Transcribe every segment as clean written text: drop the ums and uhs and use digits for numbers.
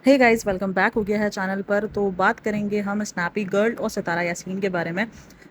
Hey guys, welcome back हो गया है चैनल पर। तो बात करेंगे हम स्नैपी गर्ल और सितारा यासीन के बारे में।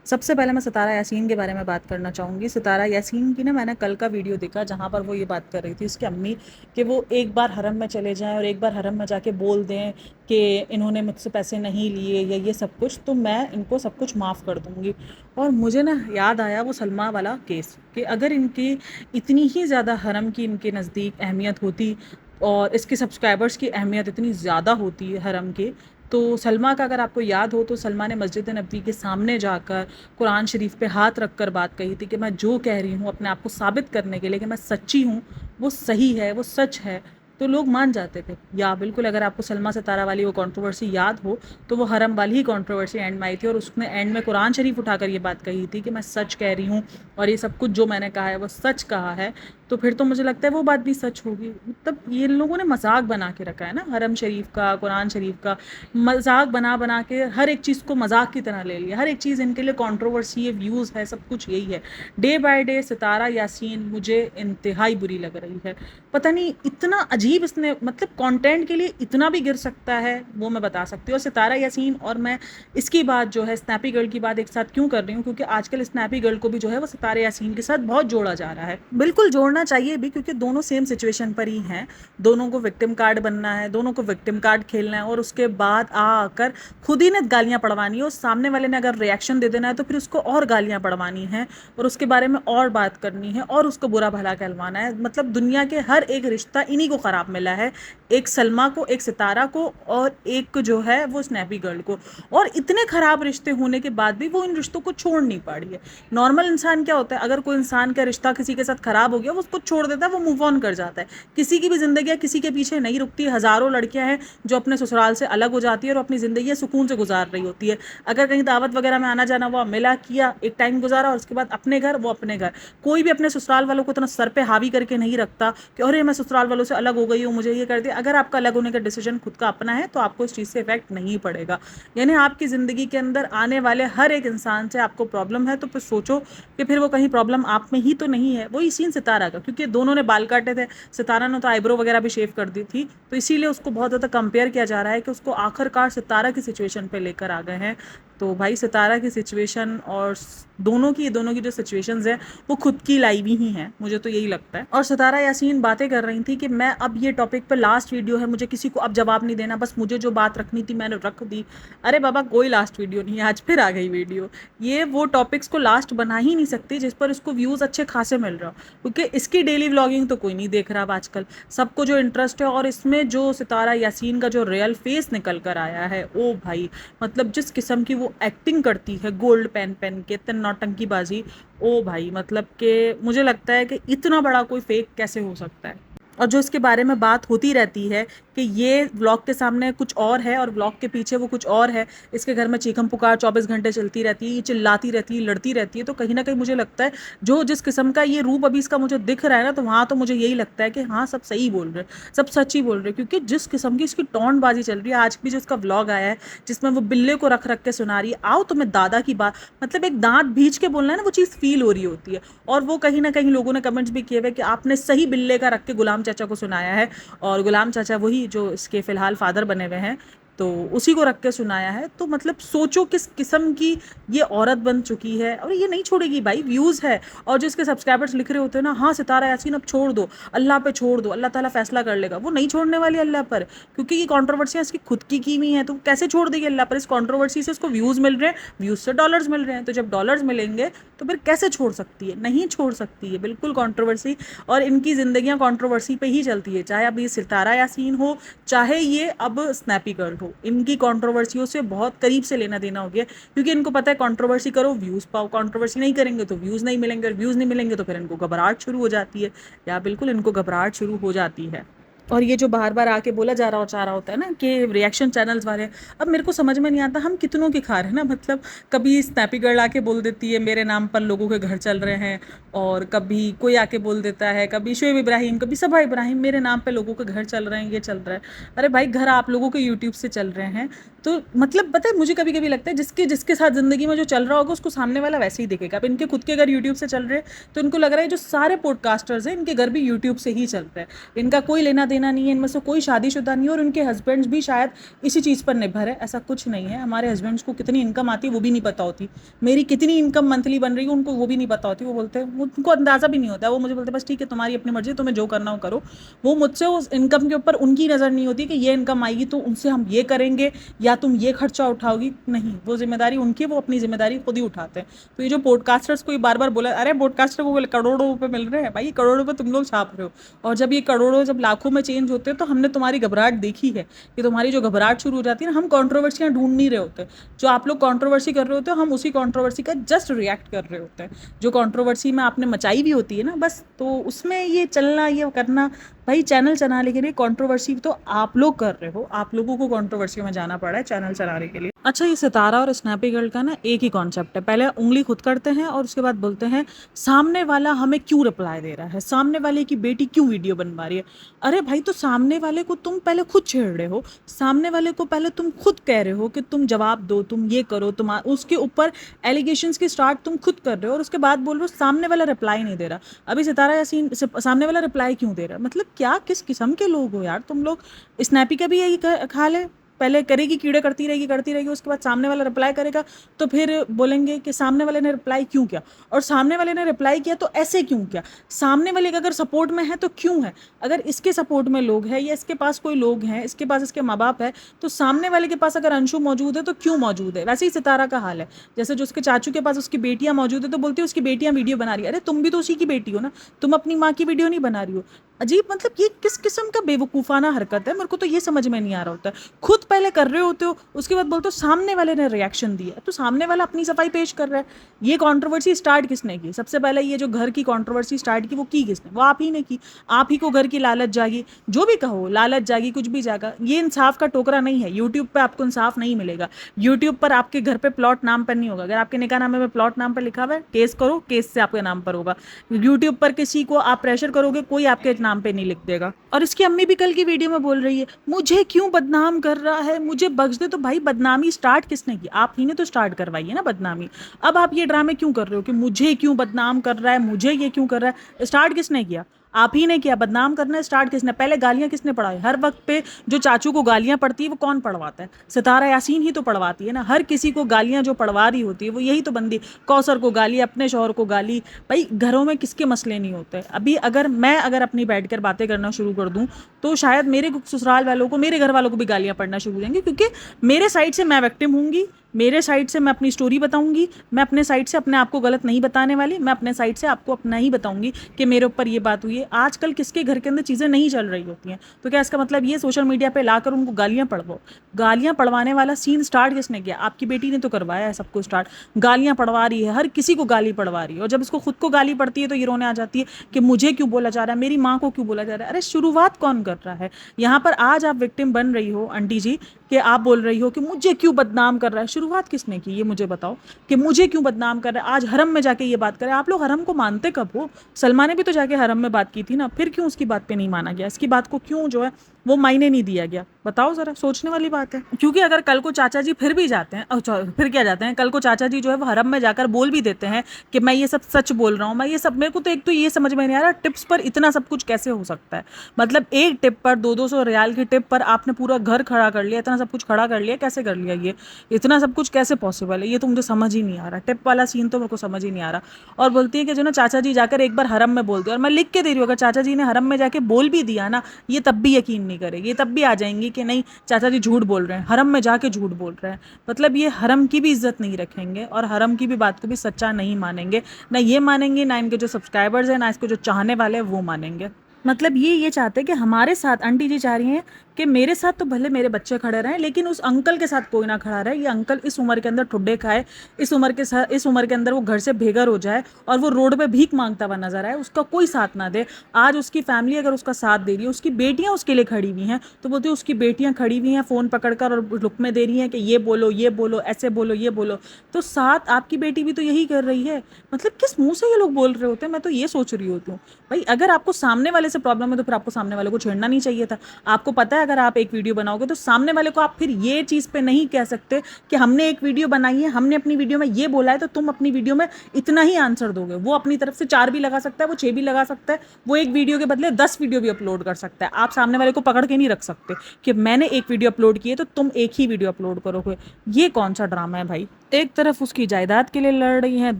सबसे पहले मैं सितारा यासीन के बारे में बात करना चाहूँगी। सितारा यासीन की ना मैंने कल का वीडियो देखा जहाँ पर वो ये बात कर रही थी उसकी अम्मी कि वो एक बार हरम में चले जाएं और एक बार हरम में जाके बोल दें कि इन्होंने मुझसे पैसे नहीं लिए या ये सब कुछ, तो मैं इनको सब कुछ माफ़ कर दूँगी। और मुझे ना याद आया वो सलमा वाला केस कि अगर इनकी इतनी ही ज़्यादा हरम की इनके नज़दीक अहमियत होती और इसके सब्सक्राइबर्स की अहमियत इतनी ज़्यादा होती है हरम के, तो सलमा का अगर आपको याद हो तो सलमा ने मस्जिद नबी के सामने जाकर कुरान शरीफ पे हाथ रख कर बात कही थी कि मैं जो कह रही हूँ अपने आप को साबित करने के लिए कि मैं सच्ची हूँ, वो सही है, वो सच है। तो लोग मान जाते थे। या बिल्कुल, अगर आपको सलमा सितारा वाली वो कंट्रोवर्सी याद हो तो वो हरम वाली ही कंट्रोवर्सी एंड में आई थी और उसने एंड में कुरान शरीफ उठाकर ये बात कही थी कि मैं सच कह रही हूँ और ये सब कुछ जो मैंने कहा है वो सच कहा है। तो फिर तो मुझे लगता है वो बात भी सच होगी। मतलब ये लोगों ने मजाक बना के रखा है ना हरम शरीफ का, कुरान शरीफ का। मजाक बना बना के हर एक चीज़ को मजाक की तरह ले लिया। हर एक चीज़ इनके लिए कंट्रोवर्सी है, व्यूज़ है, सब कुछ यही है। डे बाय डे सितारा यासीन मुझे इंतहाई बुरी लग रही है। पता नहीं इतना अजीब इसने, मतलब कंटेंट के लिए इतना भी गिर सकता है, वो मैं बता सकती हूँ। और सितारा यासीन और मैं इसकी बात जो है स्नैपी गर्ल की बात एक साथ क्यों कर रही हूँ, क्योंकि आजकल स्नैपी गर्ल को भी जो है वो सितारा यासीन के साथ बहुत जोड़ा जा रहा है। बिल्कुल जोड़ना चाहिए भी, क्योंकि दोनों सेम सिचुएशन पर ही हैं। दोनों को विक्टिम कार्ड बनना है, दोनों को विक्टिम कार्ड खेलना है और उसके बाद आकर खुद ही ने गालियाँ पड़वानी है। और सामने वाले ने अगर रिएक्शन दे देना है तो फिर उसको और गालियाँ पड़वानी है और उसके बारे में और बात करनी है और उसको बुरा भला कहलवाना है। मतलब दुनिया के हर एक रिश्ता इन्हीं को ख़राब मिला है, एक सलमा को, एक सितारा को और एक जो है वो स्नैपी गर्ल को। और इतने ख़राब रिश्ते होने के बाद भी वो इन रिश्तों को छोड़ नहीं पा रही है। नॉर्मल इंसान क्या होता है, अगर कोई इंसान का रिश्ता किसी के साथ ख़राब हो गया वो उसको छोड़ देता है, वो मूव ऑन कर जाता है। किसी की भी ज़िंदगी किसी के पीछे नहीं रुकती। हज़ारों लड़कियां हैं जो अपने ससुराल से अलग हो जाती है और अपनी ज़िंदगी सुकून से गुजार रही होती है। अगर कहीं दावत वगैरह में आना जाना हुआ, मिला किया, एक टाइम गुजारा और उसके बाद अपने घर, वो अपने घर। कोई भी अपने ससुराल वालों को इतना सर पे हावी करके नहीं रखता कि अरे मैं ससुराल वालों से अलग हो गई हूँ, मुझे ये कर दिया। अगर आपका अलग होने का डिसीजन खुद का अपना है तो आपको इस चीज़ से इफेक्ट नहीं पड़ेगा। यानी आपकी ज़िंदगी के अंदर आने वाले हर एक इंसान से आपको प्रॉब्लम है तो फिर सोचो कि फिर वो कहीं प्रॉब्लम आप में ही तो नहीं है। वही सीन सितारा का, क्योंकि दोनों ने बाल काटे थे, सितारा ने तो आईब्रो वगैरह भी शेव कर दी थी, तो इसीलिए उसको बहुत ज़्यादा कंपेयर किया जा रहा है कि उसको आखिरकार सितारा की सिचुएशन पे लेकर आ गए हैं। तो भाई सितारा की सिचुएशन और दोनों की जो सिचुएशंस है वो खुद की लाइवी ही हैं, मुझे तो यही लगता है। और सितारा यासीन बातें कर रही थी कि मैं अब ये टॉपिक पे लास्ट वीडियो है, मुझे किसी को अब जवाब नहीं देना, बस मुझे जो बात रखनी थी मैंने रख दी। अरे बाबा, कोई लास्ट वीडियो नहीं है, आज फिर आ गई वीडियो। ये वो टॉपिक्स को लास्ट बना ही नहीं सकती जिस पर इसको व्यूज़ अच्छे खासे मिल रहा हो, क्योंकि इसकी डेली व्लॉगिंग तो कोई नहीं देख रहा अब आजकल। सबको जो इंटरेस्ट है और इसमें जो सितारा यासीन का जो रियल फेस निकल कर आया है, ओ भाई, मतलब जिस किस्म की वो एक्टिंग करती है गोल्ड पेन पेन के, इतनी नौटंकीबाजी, ओ भाई, मतलब कि मुझे लगता है कि इतना बड़ा कोई फेक कैसे हो सकता है। और जो इसके बारे में बात होती रहती है कि ये व्लॉग के सामने कुछ और है और व्लॉग के पीछे वो कुछ और है, इसके घर में चीखम पुकार 24 घंटे चलती रहती है, ये चिल्लाती रहती है, लड़ती रहती है, तो कहीं ना कहीं मुझे लगता है जो जिस किस्म का ये रूप अभी इसका मुझे दिख रहा है ना, तो वहाँ तो मुझे यही लगता है कि हाँ, सब सही बोल रहे, सब सच ही बोल रहे, क्योंकि जिस किस्म की इसकी टोनबाजी चल रही है। आज भी जो इसका व्लॉग आया है जिसमें वो बिल्ले को रख रख के सुना रही है, आओ तुम्हें दादा की बात, मतलब एक दांत भींच के बोलना है ना, वो चीज़ फील हो रही होती है। और वो कहीं ना कहीं लोगों ने कमेंट्स भी किए हुए कि आपने सही बिल्ले का रख के गुलाम चाचा को सुनाया है, और गुलाम चाचा वही जो इसके फिलहाल फादर बने हुए हैं, तो उसी को रख के सुनाया है। तो मतलब सोचो किस किस्म की ये औरत बन चुकी है, और ये नहीं छोड़ेगी भाई, व्यूज़ है। और जो इसके सब्सक्राइबर्स लिख रहे होते हैं ना, हाँ सितारा यासीन अब छोड़ दो, अल्लाह पे छोड़ दो, अल्लाह ताला फैसला कर लेगा, वो नहीं छोड़ने वाली अल्लाह पर, क्योंकि ये कंट्रोवर्सियाँ इसकी खुद की हुई हैं, तो कैसे छोड़ देगी अल्लाह पर। इस कंट्रोवर्सी से इसको व्यूज़ मिल रहे हैं, व्यूज़ से डॉलर्स मिल रहे हैं, तो जब डॉलर्स मिलेंगे तो फिर कैसे छोड़ सकती है, नहीं छोड़ सकती है बिल्कुल कंट्रोवर्सी। और इनकी ज़िंदगियाँ कंट्रोवर्सी पे ही चलती है, चाहे अब ये सितारा यासीन हो, चाहे ये अब स्नैपी गर्ल हो, इनकी कंट्रोवर्सियों से बहुत करीब से लेना देना हो गया, क्योंकि इनको पता है कंट्रोवर्सी करो व्यूज़ पाओ, कंट्रोवर्सी नहीं करेंगे तो व्यूज़ नहीं मिलेंगे, और व्यूज़ नहीं मिलेंगे तो फिर इनको घबराहट शुरू हो जाती है। या बिल्कुल, इनको घबराहट शुरू हो जाती है। और ये जो बार बार आके बोला जा रहा चाह रहा होता है ना कि रिएक्शन चैनल्स वाले, अब मेरे को समझ में नहीं आता हम कितनों की खा रहे हैं ना। मतलब कभी स्नैपी गर्ल आके बोल देती है मेरे नाम पर लोगों के घर चल रहे हैं, और कभी कोई आके बोल देता है, कभी शोएब इब्राहिम, कभी सबा इब्राहिम, मेरे नाम पे लोगों के घर चल रहे हैं, ये चल रहा है। अरे भाई, घर आप लोगों के यूट्यूब से चल रहे हैं, तो मतलब पता है, मुझे कभी कभी लगता है जिसके जिसके साथ ज़िंदगी में जो चल रहा होगा उसको सामने वाला वैसे ही दिखेगा। अब इनके खुद के अगर यूट्यूब से चल रहे हैं तो इनको लग रहा है जो सारे पॉडकास्टर्स हैं इनके घर भी यूट्यूब से ही चल रहे हैं, इनका कोई लेना देना नहीं है, इनमें से कोई शादीशुदा नहीं है, और उनके हस्बैंड्स भी शायद इसी चीज़ पर निर्भर है। ऐसा कुछ नहीं है, हमारे हस्बैंड्स को कितनी इनकम आती है वो भी नहीं पता होती, मेरी कितनी इनकम मंथली बन रही है उनको वो भी नहीं पता होती। वो बोलते हैं, उनको अंदाज़ा भी नहीं होता है, वो मुझे बोलते हैं बस ठीक है तुम्हारी अपनी मर्जी, तुम्हें जो करना हो करो। वो मुझसे उस इनकम के ऊपर उनकी नज़र नहीं होती कि ये इनकम आएगी तो उनसे हम ये करेंगे या तुम ये खर्चा उठाओगी, नहीं, वो जिम्मेदारी उनकी, वो अपनी जिम्मेदारी खुद ही उठाते हैं। तो ये जो पॉडकास्टर्स को बार बार बोला, अरे पॉडकास्टर को बोले करोड़ों रुपए मिल रहे हैं, भाई करोड़ों रुपए तुम लोग छाप रहे हो, और जब ये करोड़ों जब लाखों में चेंज होते हैं तो हमने तुम्हारी घबराहट देखी है कि तुम्हारी जो घबराहट शुरू हो जाती है ना, हम कंट्रोवर्सियां ढूंढ नहीं रहे होते, जो आप लोग कंट्रोवर्सी कर रहे होते हो हम उसी कंट्रोवर्सी का जस्ट रिएक्ट कर रहे होते हैं। जो कंट्रोवर्सी में आपने मचाई भी होती है ना बस, तो उसमें ये चलना ये करना, भाई चैनल चलाने के लिए कंट्रोवर्सी तो आप लोग कर रहे हो, आप लोगों को कंट्रोवर्सी में जाना पड़ा है चैनल चलाने के लिए। अच्छा, ये सितारा और स्नैपी गर्ल का ना एक ही कॉन्सेप्ट है, पहले उंगली खुद करते हैं और उसके बाद बोलते हैं सामने वाला हमें क्यों रिप्लाई दे रहा है, सामने वाले की बेटी क्यों वीडियो बनवा रही है। अरे भाई, तो सामने वाले को तुम पहले खुद छेड़ रहे हो, सामने वाले को पहले तुम खुद कह रहे हो कि तुम जवाब दो, तुम ये करो, तुम उसके ऊपर एलिगेशंस की स्टार्ट तुम खुद कर रहे हो, और उसके बाद बोल रहे हो सामने वाला रिप्लाई नहीं दे रहा। अभी सितारा यासीन सामने वाला रिप्लाई क्यों दे रहा है, मतलब क्या किस किस्म के लोग हो यार तुम लोग। स्नैपी का भी यही हाल है, पहले करेगी कीड़े करती रहेगी, उसके बाद सामने वाला रिप्लाई करेगा तो फिर बोलेंगे कि सामने वाले ने रिप्लाई क्यों किया, और सामने वाले ने रिप्लाई किया तो ऐसे क्यों किया, सामने वाले का अगर सपोर्ट में है तो क्यों है, अगर इसके सपोर्ट में लोग हैं या इसके पास कोई लोग हैं, इसके पास इसके माँ बाप है, तो सामने वाले के पास अगर अंशु मौजूद है तो क्यों मौजूद है। वैसे ही सितारा का हाल है, जैसे जो उसके चाचू के पास उसकी बेटियां मौजूद है तो बोलती है उसकी बेटियां वीडियो बना रही है, अरे तुम भी तो उसी की बेटी हो ना, तुम अपनी माँ की वीडियो नहीं बना रही हो। अजीब, मतलब ये किस किस्म का बेवकूफ़ाना हरकत है, मेरे को तो ये समझ में नहीं आ रहा होता है। खुद पहले कर रहे होते हो, उसके बाद बोलते हो सामने वाले ने रिएक्शन दिया, तो सामने वाला अपनी सफाई पेश कर रहा है। ये कंट्रोवर्सी स्टार्ट किसने की, सबसे पहले ये जो घर की कंट्रोवर्सी स्टार्ट की वो किसने, वो आप ही ने की। आप ही को घर की लालच जागी, जो भी कहो लालच जागी, कुछ भी जागा, ये इंसाफ का टोकरा नहीं है। यूट्यूब पर आपको इंसाफ नहीं मिलेगा, यूट्यूब पर आपके घर पे प्लॉट नाम पर नहीं होगा। अगर आपके निकाहनामे में प्लॉट नाम पर लिखा हुआ है, केस करो, केस से आपके नाम पर होगा। यूट्यूब पर किसी को आप प्रेशर करोगे, कोई आपके नाम पे नहीं लिख देगा। और इसकी अम्मी भी कल की वीडियो में बोल रही है मुझे क्यों बदनाम कर रहा है, मुझे बख्श दे। तो भाई बदनामी स्टार्ट किसने की, आप ही ने तो स्टार्ट करवाई है ना बदनामी। अब आप ये ड्रामे क्यों कर रहे हो कि मुझे क्यों बदनाम कर रहा है, मुझे ये क्यों कर रहा है, स्टार्ट किसने किया, आप ही ने किया। बदनाम करना स्टार्ट किसने, पहले गालियां किसने पढ़ाई, हर वक्त पे जो चाचू को गालियां पड़ती है वो कौन पढ़वाता है, सितारा यासीन ही तो पढ़वाती है ना। हर किसी को गालियां जो पढ़वा रही होती है वो यही तो बंदी, कौसर को गाली, अपने शौहर को गाली। भाई घरों में किसके मसले नहीं होते। अभी अगर मैं अपनी बैठ कर बातें करना शुरू कर दूं तो शायद मेरे ससुराल वालों को, मेरे घर वालों को भी गालियां पड़ना शुरू हो जाएंगी, क्योंकि मेरे साइड से मैं विक्टिम होंगी, मेरे साइड से मैं अपनी स्टोरी बताऊंगी, मैं अपने साइड से अपने आप को गलत नहीं बताने वाली, मैं अपने साइड से आपको अपना ही बताऊंगी कि मेरे ऊपर ये बात हुई है। आजकल किसके घर के अंदर चीज़ें नहीं चल रही होती हैं, तो क्या इसका मतलब ये सोशल मीडिया पे लाकर उनको गालियां पढ़वाओ। गालियां पढ़वाने वाला सीन स्टार्ट किसने किया, आपकी बेटी ने तो करवाया है सबको स्टार्ट। गालियां पढ़वा रही है, हर किसी को गाली पढ़वा रही है, और जब इसको खुद को गाली पड़ती है तो ये रोने आ जाती है कि मुझे क्यों बोला जा रहा है, मेरी माँ को क्यों बोला जा रहा है। अरे शुरुआत कौन कर रहा है यहाँ पर, आज आप विक्टिम बन रही हो आंटी जी, कि आप बोल रही हो कि मुझे क्यों बदनाम कर रहा है। शुरुआत किसने की ये मुझे बताओ, कि मुझे क्यों बदनाम कर रहा है। आज हरम में जाके ये बात करे, आप लोग हरम को मानते कब हो, सलमान ने भी तो जाके हरम में बात की थी ना, फिर क्यों उसकी बात पे नहीं माना गया, इसकी बात को क्यों जो है वो मायने नहीं दिया गया, बताओ जरा, सोचने वाली बात है। क्योंकि अगर कल को चाचा जी फिर भी जाते हैं, फिर क्या जाते हैं, कल को चाचा जी जो है वो हरम में जाकर बोल भी देते हैं कि मैं ये सब सच बोल रहा हूँ, मैं ये सब, मेरे को तो एक तो ये समझ में नहीं आ रहा टिप्स पर इतना सब कुछ कैसे हो सकता है। मतलब एक टिप पर 200-200 रियाल की टिप पर आपने पूरा घर खड़ा कर लिया, इतना सब कुछ खड़ा कर लिया, कैसे कर लिया ये, इतना सब कुछ कैसे पॉसिबल है, ये तो मुझे समझ ही नहीं आ रहा। टिप वाला सीन तो मेरे को समझ ही नहीं आ रहा। और बोलती है कि जो ना चाचा जी जाकर एक बार हरम में बोल दिया, और मैं लिख के दे रही हूँ, अगर चाचा जी ने हरम में जाके बोल भी दिया ना, ये तब भी यकीन नहीं करेगी, ये तब भी आ जाएंगी कि नहीं चाचा जी झूठ बोल रहे हैं, हरम में जाके झूठ बोल रहे हैं। मतलब ये हरम की भी इज्जत नहीं रखेंगे और हरम की भी बात को भी सच्चा नहीं मानेंगे, ना ये मानेंगे, ना इनके जो सब्सक्राइबर्स हैं, ना इसको जो चाहने वाले हैं वो मानेंगे। मतलब ये चाहते हैं कि हमारे साथ, आंटी जी चाह रही हैं कि मेरे साथ तो भले मेरे बच्चे खड़े रहें, लेकिन उस अंकल के साथ कोई ना खड़ा रहे। ये अंकल इस उम्र के अंदर ठुड्डे खाए, इस उम्र के अंदर वो घर से बेघर हो जाए और वो रोड पे भीख मांगता हुआ नजर आए, उसका कोई साथ ना दे। आज उसकी फैमिली अगर उसका साथ दे रही है, उसकी बेटियां उसके लिए खड़ी हुई हैं, तो बोलते उसकी बेटियां खड़ी हुई हैं फ़ोन पकड़कर और लुकमे दे रही हैं कि ये बोलो, ऐसे बोलो, ये बोलो, तो साथ आपकी बेटी भी तो यही कर रही है। मतलब किस मुँह से ये लोग बोल रहे होते हैं, मैं तो ये सोच रही होती हूँ। भाई अगर आपको सामने वाले से प्रॉब्लम है तो फिर आपको सामने वाले को छेड़ना नहीं चाहिए था। आपको पता है अगर आप एक वीडियो बनाओगे तो सामने वाले को आप फिर ये चीज़ पे नहीं कह सकते कि हमने एक वीडियो बनाई है, हमने अपनी वीडियो में ये बोला है तो तुम अपनी वीडियो में इतना ही आंसर दोगे। वो अपनी तरफ से 4 भी लगा सकता है, वो 6 भी लगा सकता है, वो एक वीडियो के बदले 10 वीडियो भी अपलोड कर सकता है। आप सामने वाले को पकड़ के नहीं रख सकते कि मैंने एक वीडियो अपलोड की है तो तुम एक ही वीडियो अपलोड करोगे। ये कौन सा ड्रामा है भाई? एक तरफ उसकी जायदाद के लिए लड़ रही हैं,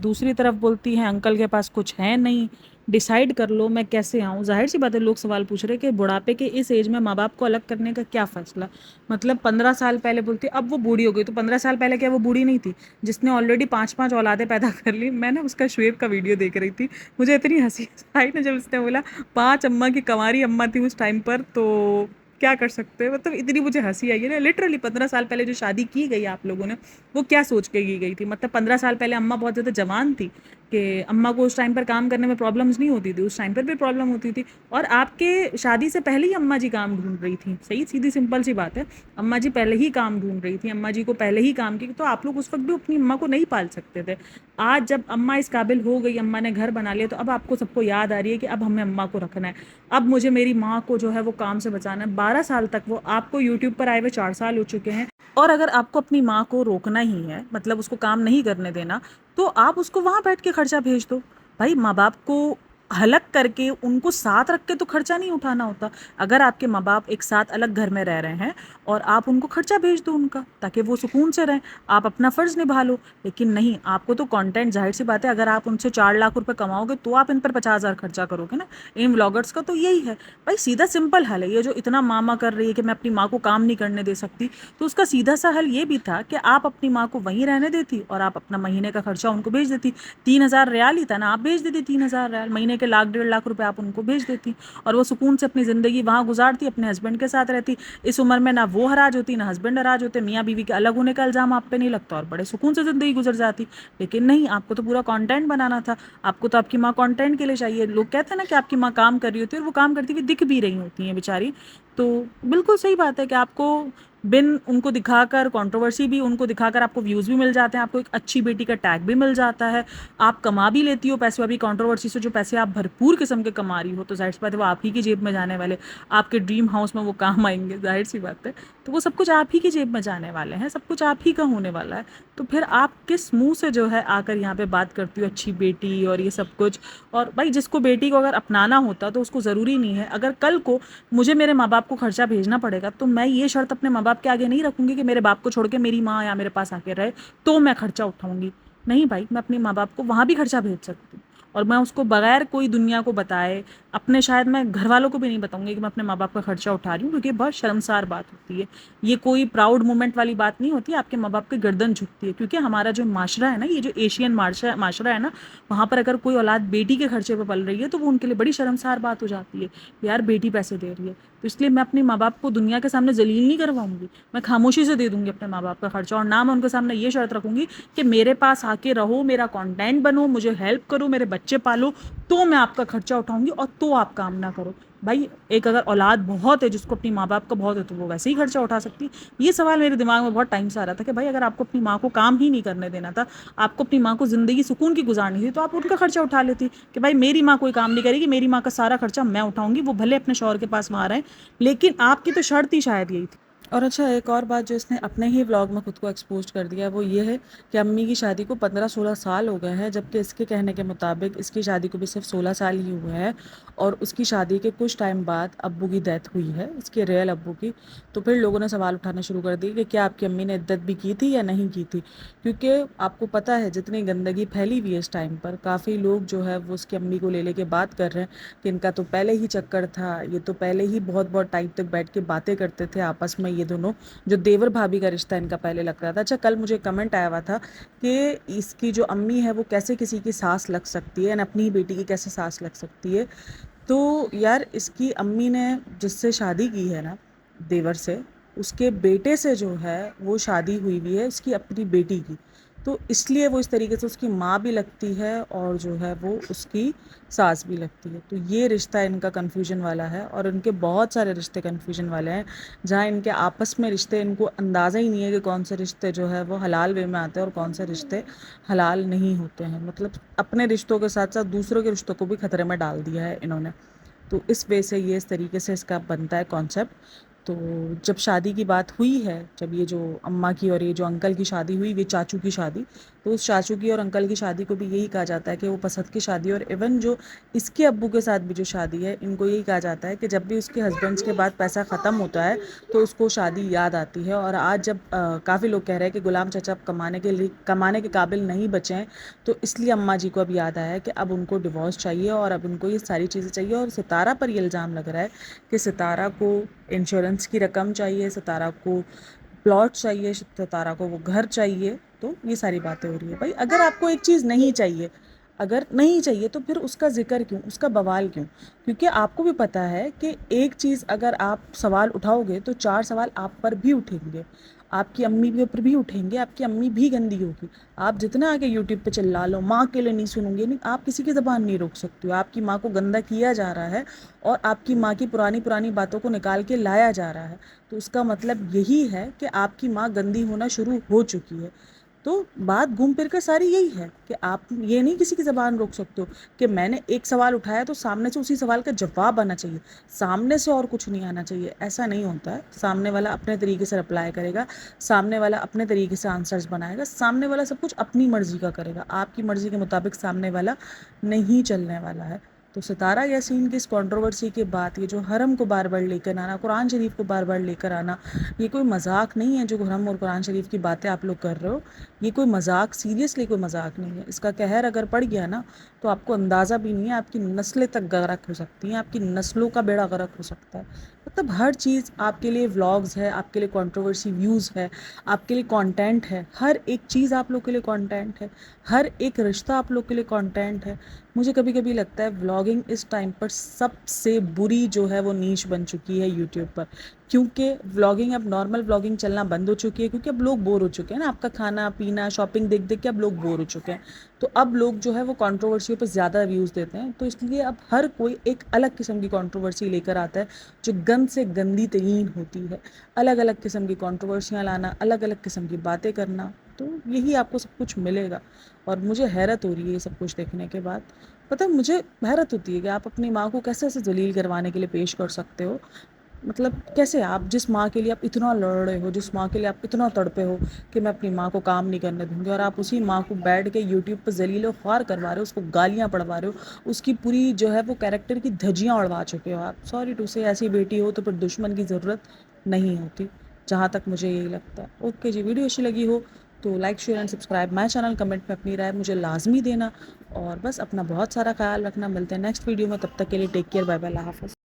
दूसरी तरफ बोलती हैं अंकल के पास कुछ है नहीं, डिसाइड कर लो मैं कैसे आऊँ। जाहिर सी बात है, लोग सवाल पूछ रहे कि बुढ़ापे के इस एज में माँ बाप को अलग करने का क्या फ़ैसला। मतलब 15 साल पहले बोलती, अब वो बूढ़ी हो गई तो 15 साल पहले क्या वो बूढ़ी नहीं थी जिसने ऑलरेडी 5-5 औलादें पैदा कर ली? मैंने उसका शुएब का वीडियो देख रही थी, मुझे इतनी हंसी आई ना जब उसने बोला 5 अम्मा की कंवारी अम्मा थी उस टाइम पर, तो क्या कर सकते हैं। मतलब इतनी मुझे हंसी आई है ना। लिटरली 15 साल पहले जो शादी की गई आप लोगों ने, वो क्या सोच के की गई थी? मतलब 15 साल पहले अम्मा बहुत ज़्यादा जवान थी कि अम्मा को उस टाइम पर काम करने में प्रॉब्लम्स नहीं होती थी, उस टाइम पर भी प्रॉब्लम होती थी। और आपके शादी से पहले ही अम्मा जी काम ढूंढ रही थी। सही सीधी सिंपल सी बात है, अम्मा जी पहले ही काम ढूंढ रही थी, अम्मा जी को पहले ही काम की, तो आप लोग उस वक्त भी अपनी अम्मा को नहीं पाल सकते थे। आज जब अम्मा इस काबिल हो गई, अम्मा ने घर बना लिया, तो अब आपको सबको याद आ रही है कि अब हमें अम्मा को रखना है, अब मुझे मेरी माँ को जो है वो काम से बचाना है। 12 साल तक वो आपको यूट्यूब पर आए हुए 4 साल हो चुके हैं। और अगर आपको अपनी माँ को रोकना ही है, मतलब उसको काम नहीं करने देना, तो आप उसको वहाँ बैठ के खर्चा भेज दो। भाई माँ बाप को अलग करके उनको साथ रख के तो खर्चा नहीं उठाना होता। अगर आपके माँ बाप एक साथ अलग घर में रह रहे हैं और आप उनको खर्चा भेज दो उनका, ताकि वो सुकून से रहें, आप अपना फ़र्ज़ निभा लो। लेकिन नहीं, आपको तो कंटेंट, जाहिर सी बात है अगर आप उनसे 4 लाख रुपए कमाओगे तो आप इन पर 50,000 खर्चा करोगे ना। इन व्लॉगर्स का तो यही है भाई, सीधा सिंपल हल है। ये जो इतना मामा कर रही है कि मैं अपनी माँ को काम नहीं करने दे सकती, तो उसका सीधा सा हल ये भी था कि आप अपनी माँ को वहीं रहने देती और आप अपना महीने का खर्चा उनको भेज देती। 3,000 रियाल ही था ना, आप भेज देती 3,000 रियाल, महीने के 1,00,000 1,50,000 रुपए आप उनको भेज देती और वो सुकून से अपनी ज़िंदगी वहाँ गुजारती, अपने हस्बैंड के साथ रहती। इस उम्र में ना वो हराज होती ना हस्बैंड हराज होते, मियाँ बीवी के अलग होने का इल्ज़ाम आप पे नहीं लगता और बड़े सुकून से ज़िंदगी गुजर जाती। लेकिन नहीं, आपको तो पूरा कंटेंट बनाना था, आपको तो आपकी माँ कंटेंट के लिए चाहिए। लोग कहते हैं ना कि आपकी माँ काम कर रही होती है और वो काम करती हुई दिख भी रही होती हैं बेचारी। तो बिल्कुल सही बात है कि आपको बिन उनको दिखाकर, कंट्रोवर्सी भी उनको दिखाकर आपको व्यूज़ भी मिल जाते हैं, आपको एक अच्छी बेटी का टैग भी मिल जाता है, आप कमा भी लेती हो पैसे। अभी कंट्रोवर्सी से जो पैसे आप भरपूर किस्म के कमा रही हो, तो जाहिर सी बात है वो आप ही की जेब में जाने वाले, आपके ड्रीम हाउस में वो काम आएंगे, जाहिर सी बात है। तो वो सब कुछ आप ही की जेब में जाने वाले हैं, सब कुछ आप ही का होने वाला है। तो फिर आप किस मुंह से जो है आकर यहाँ पे बात करती हो अच्छी बेटी और ये सब कुछ। और भाई जिसको बेटी को अगर अपनाना होता तो उसको ज़रूरी नहीं है, अगर कल को मुझे मेरे माँ बाप को खर्चा भेजना पड़ेगा तो मैं ये शर्त अपने माँ बाप के आगे नहीं रखूंगी कि मेरे बाप को छोड़ के मेरी माँ या मेरे पास आके रहे तो मैं खर्चा उठाऊंगी। नहीं भाई, मैं अपने माँ बाप को वहाँ भी खर्चा भेज सकती हूँ और मैं उसको बगैर कोई दुनिया को बताए, अपने शायद मैं घर वालों को भी नहीं बताऊंगी कि मैं अपने माँ बाप का खर्चा उठा रही हूँ, क्योंकि बहुत शर्मसार बात होती है। ये कोई प्राउड मोमेंट वाली बात नहीं होती, आपके माँ बाप की गर्दन झुकती है। क्योंकि हमारा जो माशरा है ना, ये जो एशियन माशरा है ना, वहाँ पर अगर कोई औलाद बेटी के खर्चे पर पल रही है तो वो उनके लिए बड़ी शर्मसार बात हो जाती है। यार बेटी पैसे दे रही है, तो इसलिए मैं अपने माँ बाप को दुनिया के सामने जलील नहीं करवाऊंगी, मैं खामोशी से दे दूंगी अपने माँ बाप का खर्चा। और ना मैं उनके सामने ये शर्त रखूंगी कि मेरे पास आके रहो, मेरा कंटेंट बनो, मुझे हेल्प करो, मेरे बच्चे पालो, तो मैं आपका खर्चा उठाऊंगी और तो आप काम ना करो। भाई एक अगर औलाद बहुत है, जिसको अपनी माँ बाप का बहुत है, तो वो वैसे ही खर्चा उठा सकती है। ये सवाल मेरे दिमाग में बहुत टाइम से आ रहा था कि भाई अगर आपको अपनी माँ को काम ही नहीं करने देना था, आपको अपनी माँ को ज़िंदगी सुकून की गुजारनी थी, तो आप उनका खर्चा उठा लेती कि भाई मेरी माँ कोई काम नहीं करेगी, मेरी माँ का सारा खर्चा मैं उठाऊंगी, वो भले अपने शौहर के पास वहाँ रहें। लेकिन आपकी तो शर्त ही शायद यही थी। और अच्छा, एक और बात जो इसने अपने ही व्लॉग में खुद को एक्सपोज कर दिया वो ये है कि अम्मी की शादी को 15-16 साल हो गए हैं, जबकि इसके कहने के मुताबिक इसकी शादी को भी सिर्फ 16 साल ही हुए हैं और उसकी शादी के कुछ टाइम बाद अब्बू की डेथ हुई है, इसके रियल अब्बू की। तो फिर लोगों ने सवाल उठाना शुरू कर दिए कि क्या आपकी अम्मी ने इद्दत भी की थी या नहीं की थी, क्योंकि आपको पता है जितनी गंदगी फैली हुई है इस टाइम पर, काफ़ी लोग जो है वो उसकी अम्मी को ले लेके बात कर रहे हैं कि इनका तो पहले ही चक्कर था, ये तो पहले ही बहुत बहुत टाइम तक बैठ के बातें करते थे आपस में, ये दोनों जो देवर भाभी का रिश्ता इनका पहले लग रहा था। अच्छा, कल मुझे कमेंट आया हुआ था कि इसकी जो अम्मी है वो कैसे किसी की सास लग सकती है, अपनी ही बेटी की कैसे सास लग सकती है। तो यार इसकी अम्मी ने जिससे शादी की है ना, देवर से, उसके बेटे से जो है वो शादी हुई हुई है उसकी अपनी बेटी की। तो इसलिए वो इस तरीके से उसकी माँ भी लगती है और जो है वो उसकी सास भी लगती है। तो ये रिश्ता इनका कन्फ्यूजन वाला है, और इनके बहुत सारे रिश्ते कन्फ्यूजन वाले हैं, जहाँ इनके आपस में रिश्ते इनको अंदाज़ा ही नहीं है कि कौन से रिश्ते जो है वो हलाल वे में आते हैं और कौन से रिश्ते हलाल नहीं होते हैं। मतलब अपने रिश्तों के साथ साथ दूसरों के रिश्तों को भी खतरे में डाल दिया है इन्होंने। तो इस वे से ये इस तरीके से इसका बनता है कॉन्सेप्ट। तो जब शादी की बात हुई है, जब ये जो अम्मा की और ये जो अंकल की शादी हुई, ये चाचू की शादी, तो उस चाचू की और अंकल की शादी को भी यही कहा जाता है कि वो पसंद की शादी। और इवन जो इसके अब्बू के साथ भी जो शादी है, इनको यही कहा जाता है कि जब भी उसके हस्बैंड्स के बाद पैसा ख़त्म होता है तो उसको शादी याद आती है। और आज जब काफ़ी लोग कह रहे हैं कि गुलाम चाचा अब कमाने के काबिल नहीं बचे हैं, तो इसलिए अम्मा जी को अब याद आया है कि अब उनको डिवोर्स चाहिए और अब उनको ये सारी चीज़ें चाहिए। और सितारा पर ये इल्ज़ाम लग रहा है कि सितारा को इंश्योरेंस की रकम चाहिए, सितारा को प्लॉट चाहिए, सितारा को वो घर चाहिए। तो ये सारी बातें हो रही है। भाई अगर आपको एक चीज़ नहीं चाहिए, अगर नहीं चाहिए तो फिर उसका जिक्र क्यों, उसका बवाल क्यों? क्योंकि आपको भी पता है कि एक चीज़ अगर आप सवाल उठाओगे तो 4 सवाल आप पर भी उठेंगे, आपकी अम्मी के ऊपर भी उठेंगे, आपकी अम्मी भी गंदी होगी। आप जितना आगे यूट्यूब पे चिल्ला लो माँ के लिए नहीं सुनूंगी, नहीं, आप किसी की ज़बान नहीं रोक सकते हो। आपकी माँ को गंदा किया जा रहा है और आपकी माँ की पुरानी पुरानी बातों को निकाल के लाया जा रहा है, तो उसका मतलब यही है कि आपकी माँ गंदी होना शुरू हो चुकी है। तो बात घूम फिर कर सारी यही है कि आप ये नहीं किसी की ज़बान रोक सकते हो कि मैंने एक सवाल उठाया तो सामने से उसी सवाल का जवाब आना चाहिए, सामने से और कुछ नहीं आना चाहिए। ऐसा नहीं होता है। सामने वाला अपने तरीके से रिप्लाई करेगा, सामने वाला अपने तरीके से आंसर्स बनाएगा, सामने वाला सब कुछ अपनी मर्जी का करेगा। आपकी मर्जी के मुताबिक सामने वाला नहीं चलने वाला है। तो सितारा यासीन की इस कंट्रोवर्सी के बाद ये जो हरम को बार बार लेकर आना, कुरान शरीफ को बार बार लेकर आना, ये कोई मजाक नहीं है। जो हरम और कुरान शरीफ की बातें आप लोग कर रहे हो, ये कोई मजाक, सीरियसली कोई मजाक नहीं है। इसका कहर अगर पड़ गया ना तो आपको अंदाज़ा भी नहीं है, आपकी नस्लें तक गर्क हो सकती हैं, आपकी नस्लों का बेड़ा गर्क हो सकता है। मतलब हर चीज़ आपके लिए व्लॉग्स है, आपके लिए कंट्रोवर्सी व्यूज़ है, आपके लिए कंटेंट है। हर एक चीज़ आप लोग के लिए कंटेंट है, हर एक रिश्ता आप लोग के लिए कंटेंट है। मुझे कभी कभी लगता है व्लॉगिंग इस टाइम पर सबसे बुरी जो है वो नीश बन चुकी है यूट्यूब पर, क्योंकि व्लॉगिंग अब नॉर्मल व्लॉगिंग चलना बंद हो चुकी है, क्योंकि अब लोग बोर हो चुके हैं ना। आपका खाना पीना शॉपिंग देख देख के अब लोग बोर हो चुके हैं। तो अब लोग जो है वो कंट्रोवर्सियों पर ज़्यादा व्यूज़ देते हैं, तो इसलिए अब हर कोई एक अलग किस्म की कंट्रोवर्सी लेकर आता है जो गंद से गंदी तरीन होती है। अलग अलग किस्म की कंट्रोवर्सियाँ लाना, अलग अलग किस्म की बातें करना, तो यही आपको सब कुछ मिलेगा। और मुझे हैरत हो रही है ये सब कुछ देखने के बाद। पता है, मुझे हैरत होती है कि आप अपनी माँ को कैसे ऐसे जलील करवाने के लिए पेश कर सकते हो। मतलब कैसे, आप जिस माँ के लिए आप इतना लड़ रहे हो, जिस माँ के लिए आप इतना तड़पे हो कि मैं अपनी माँ को काम नहीं करने दूंगी, और आप उसी माँ को बैठ के यूट्यूब पर जलील ख्वार करवा रहे हो, उसको गालियाँ पढ़वा रहे हो, उसकी पूरी जो है वो कैरेक्टर की धज्जियाँ उड़वा चुके हो आप। सॉरी टू से, ऐसी बेटी हो तो फिर दुश्मन की ज़रूरत नहीं होती, जहाँ तक मुझे यही लगता है। ओके जी, वीडियो अच्छी लगी हो तो like share and subscribe my channel, comment में अपनी राय मुझे लाजमी देना, और बस अपना बहुत सारा ख्याल रखना। मिलते हैं नेक्स्ट वीडियो में, तब तक के लिए टेक केयर, बाय बाय, अल्लाह हाफ़िज़।